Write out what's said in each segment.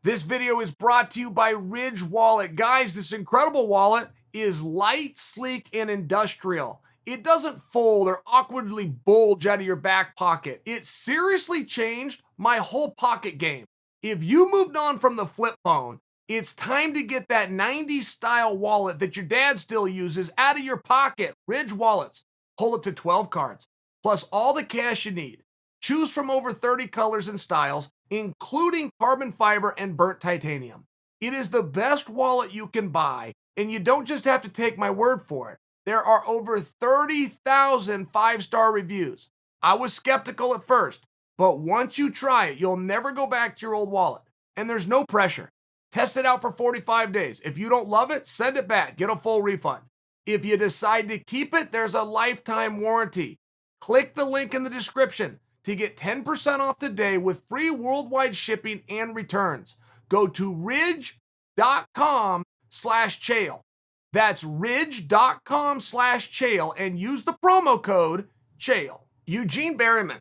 This video is brought to you by Ridge Wallet. Guys, this incredible wallet is light, sleek, and industrial. It doesn't fold or awkwardly bulge out of your back pocket. It seriously changed my whole pocket game. If you moved on from the flip phone, it's time to get that 90s style wallet that your dad still uses out of your pocket. Ridge Wallets hold up to 12 cards, plus all the cash you need. Choose from over 30 colors and styles, including carbon fiber and burnt titanium. It is the best wallet you can buy, and you don't just have to take my word for it. There are over 30,000 five-star reviews. I was skeptical at first, but once you try it, you'll never go back to your old wallet. And there's no pressure. Test it out for 45 days. If you don't love it, send it back. Get a full refund. If you decide to keep it, there's a lifetime warranty. Click the link in the description to get 10% off today with free worldwide shipping and returns. Go to ridge.com/Chael. That's ridge.com/Chael and use the promo code Chael. Eugene Berryman,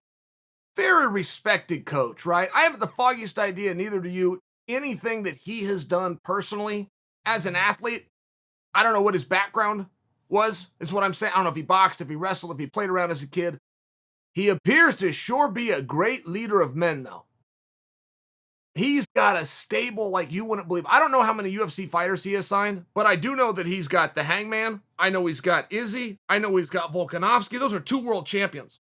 very respected coach, right? I haven't the foggiest idea, neither do you, anything that he has done personally as an athlete. I don't know what his background was, is what I'm saying. I don't know if he boxed, if he wrestled, if he played around as a kid. He appears to sure be a great leader of men, though. He's got a stable like you wouldn't believe. I don't know how many UFC fighters he has signed, but I do know that he's got the Hangman. I know he's got Izzy. I know he's got Volkanovski. Those are 2 world champions.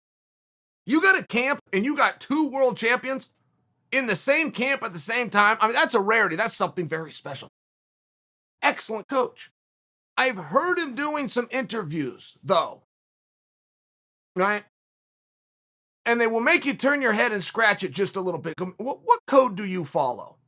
You got a camp and you got 2 world champions in the same camp at the same time. I mean, that's a rarity. That's something very special. Excellent coach. I've heard him doing some interviews, though, right? And they will make you turn your head and scratch it just a little bit. What code do you follow?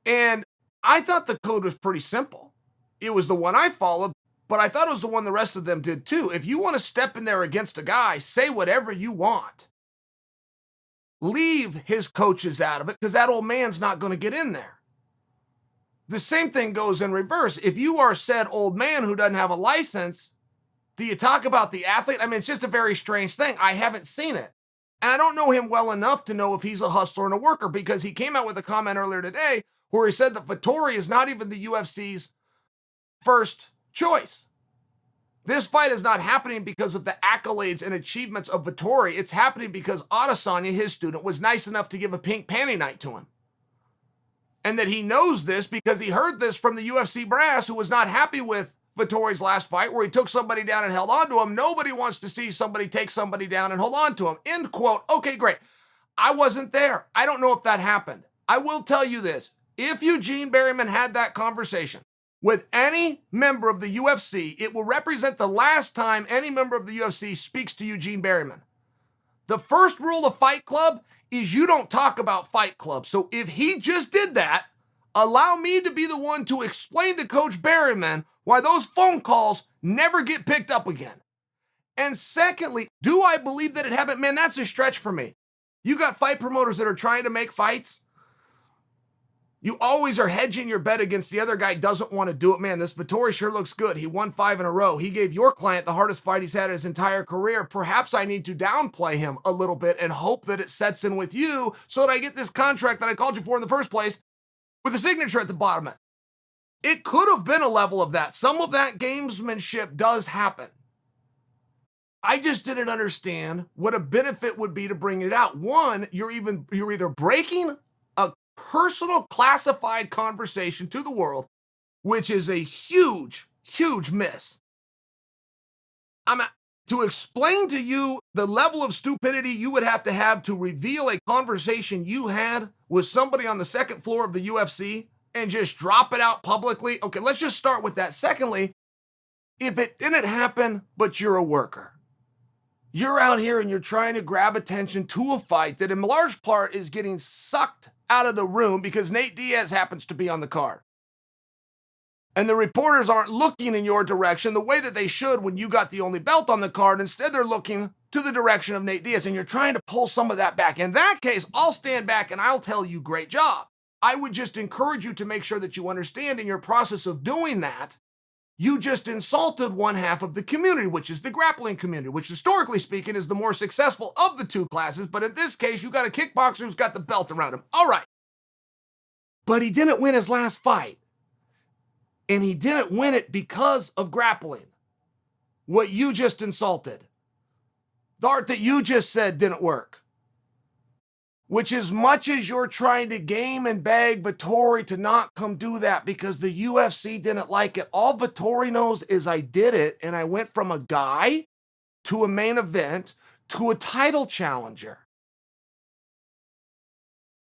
And I thought the code was pretty simple. It was the one I followed, but I thought it was the one the rest of them did too. If you want to step in there against a guy, say whatever you want. Leave his coaches out of it because that old man's not going to get in there. The same thing goes in reverse. If you are said old man who doesn't have a license, do you talk about the athlete? I mean, it's just a very strange thing. I haven't seen it. And I don't know him well enough to know if he's a hustler and a worker because he came out with a comment earlier today where he said that Vettori is not even the UFC's first choice. This fight is not happening because of the accolades and achievements of Vettori. It's happening because Adesanya, his student, was nice enough to give a pink panty night to him. And that he knows this because he heard this from the UFC brass who was not happy with Vettori's last fight where he took somebody down and held on to him. Nobody wants to see somebody take somebody down and hold on to him. End quote. Okay, great. I wasn't there. I don't know if that happened. I will tell you this. If Eugene Berryman had that conversation with any member of the UFC, it will represent the last time any member of the UFC speaks to Eugene Berryman. The first rule of Fight Club is you don't talk about Fight Club. So if he just did that, allow me to be the one to explain to Coach Berryman why those phone calls never get picked up again. And secondly, do I believe that it happened? Man, that's a stretch for me. You got fight promoters that are trying to make fights. You always are hedging your bet against the other guy doesn't want to do it. Man, this Vettori sure looks good. He won 5 in a row. He gave your client the hardest fight he's had in his entire career. Perhaps I need to downplay him a little bit and hope that it sets in with you so that I get this contract that I called you for in the first place with a signature at the bottom of it. It could have been a level of that. Some of that gamesmanship does happen. I just didn't understand what a benefit would be to bring it out. One, you're either breaking a personal classified conversation to the world, which is a huge, huge miss. To explain to you the level of stupidity you would have to reveal a conversation you had with somebody on the second floor of the UFC and just drop it out publicly. Okay, let's just start with that. Secondly, if it didn't happen, but you're a worker, you're out here and you're trying to grab attention to a fight that in large part is getting sucked out of the room because Nate Diaz happens to be on the card. And the reporters aren't looking in your direction the way that they should when you got the only belt on the card. Instead, they're looking to the direction of Nate Diaz, and you're trying to pull some of that back. In that case, I'll stand back and I'll tell you, great job. I would just encourage you to make sure that you understand in your process of doing that, you just insulted one half of the community, which is the grappling community, which historically speaking is the more successful of the two classes. But in this case, you got a kickboxer who's got the belt around him. All right. But he didn't win his last fight. And he didn't win it because of grappling. What you just insulted. The art that you just said didn't work. Which, as much as you're trying to game and beg Vettori to not come do that because the UFC didn't like it, all Vettori knows is I did it and I went from a guy to a main event to a title challenger.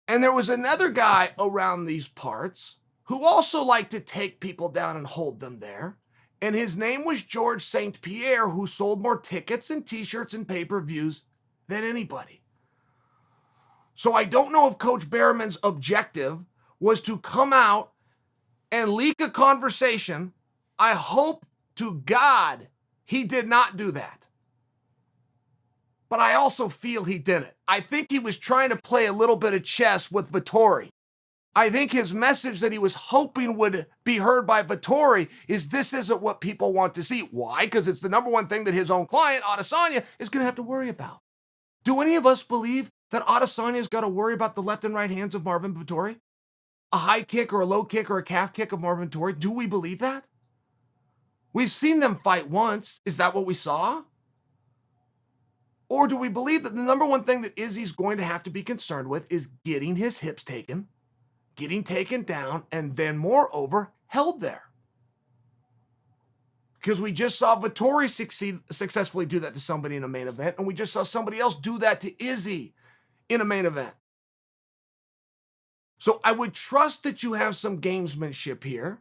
And there was another guy around these parts who also liked to take people down and hold them there. And his name was George St. Pierre, who sold more tickets and t-shirts and pay-per-views than anybody. So I don't know if Coach Berriman's objective was to come out and leak a conversation. I hope to God he did not do that. But I also feel he didn't. I think he was trying to play a little bit of chess with Vettori. I think his message that he was hoping would be heard by Vettori is this isn't what people want to see. Why? Because it's the number one thing that his own client, Adesanya, is going to have to worry about. Do any of us believe that Adesanya's got to worry about the left and right hands of Marvin Vettori? A high kick or a low kick or a calf kick of Marvin Vettori? Do we believe that? We've seen them fight once. Is that what we saw? Or do we believe that the number one thing that Izzy's going to have to be concerned with is getting his hips taken, getting taken down, and then moreover, held there? Because we just saw Vettori successfully do that to somebody in a main event, and we just saw somebody else do that to Izzy in a main event. So I would trust that you have some gamesmanship here.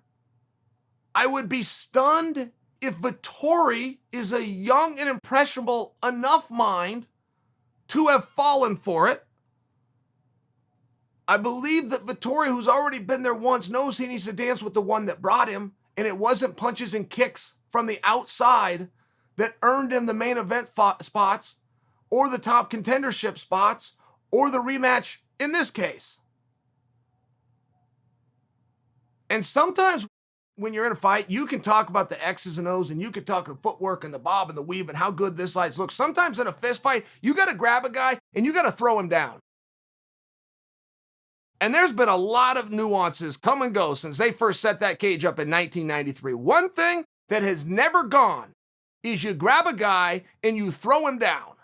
I would be stunned if Vettori is a young and impressionable enough mind to have fallen for it. I believe that Vettori, who's already been there once, knows he needs to dance with the one that brought him, and it wasn't punches and kicks from the outside that earned him the main event spots or the top contendership spots or the rematch in this case. And sometimes when you're in a fight, you can talk about the X's and O's and you can talk the footwork and the bob and the weave and how good this side looks. Sometimes in a fist fight, you got to grab a guy and you got to throw him down. And there's been a lot of nuances come and go since they first set that cage up in 1993. One thing that has never gone is you grab a guy and you throw him down.